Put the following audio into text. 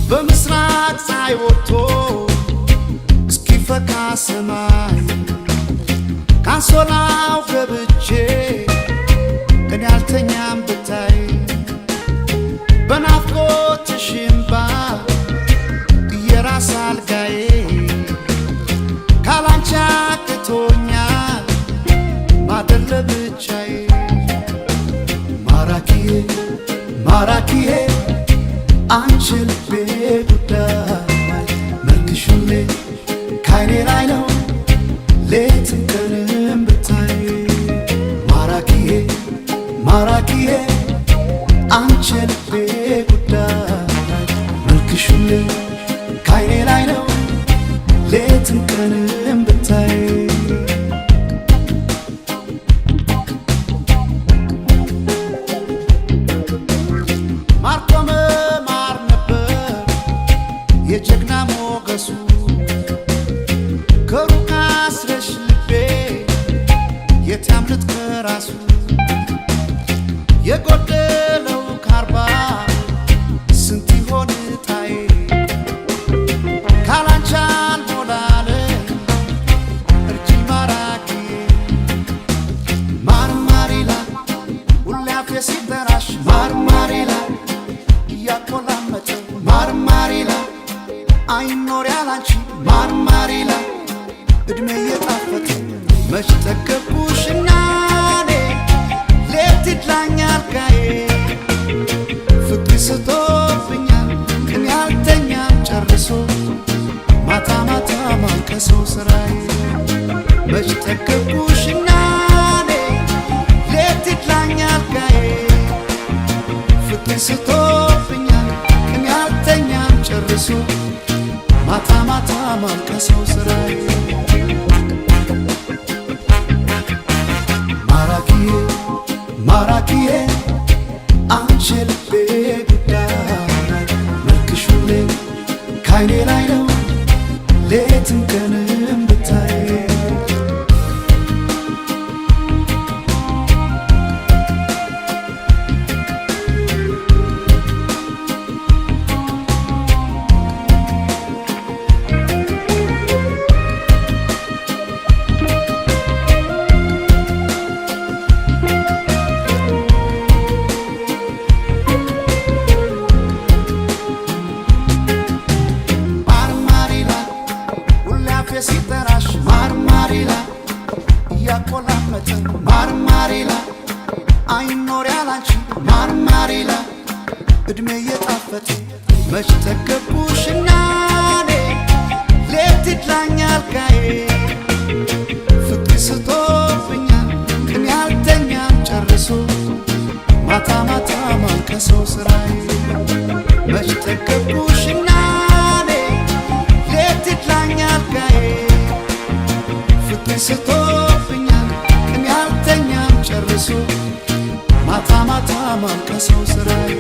በምስራቅ ፀሐይ ወጥቶ እስኪፈካ ሰማይ ካንሶላው ገብቼ እኔ አልተኛም ብታይ በናፍቆትሽ እምባ የራስ አልጋዬ ካላንቺ አቅቶኛል ማደር ለብቻዬ ማራኪዬ ማራኪዬ አንቺ ልቤ ጉዳይ መልክሽ ሁሌ ካይኔ ላይ ነው ሌትም ቀንም ብታይ ማራኪዬ ማራኪዬ አንቺ ልቤ ጉዳይ መልክሽ ሁሌ ካይኔ ላይ ነው ሌትም ቀንም ብታይ የጀግና ሞገሱ ከሩቅ አስረሽ ልቤ የት ያምልጥ ከራሱ የጎደለው ካርባ ስንት ይሆን ታይ ካላንቺ አልሞላለ እርጂ ማራኪ ማርማሪላ ሁሌ አፌ ሲጠራሽ ማርማሪላ እያቆላመጠ ማርማሪላ አይኖር ያላንቺ ማርማሪላ እድሜ የጣፈጠ መች ጠገብኩሽና እኔ ሌት ይድላኛል ጋዬ ፍቅር ስቶብኛል እኔ አልተኛም ጨርሶ ማታ ማታ ማልቀሰው ስራዬ መች ጠገብኩሽና እኔ ሌት ይድላኛል ጋዬ ፍቅር ስቶብኛል እኔ አልተኛም ጨርሶ ማታ ማታ ማልቀሰው ስራዬ ማራኪዬ ማራኪዬ አንቺ ልቤ ጉዳይ መልክሽ ሁሌ ካይኔ ላይ ነው ሌትም ቀንም ብታይ ሲጠራሽ ማርማሪላ እያቆላመጠ ማርማሪላ አይኖር ያላንቺ ማርማሪላ እድሜ እየጣፈጠ መች ጠገብኩሽና እኔ ሌት ይድላኛል ጋዬ ፍቅር ስቶብኛል እኔ አልተኛም ጨርሶ ማታ ማታ ማልቀሰው ስራዬ መች ጠገብኩሽና እኔ ሌት ይድላኛል ጋዬ ፍቅር ስቶብኛል እኔ አልተኛም ጨርሶ ማታ ማታ ማልቀሰው ስራዬ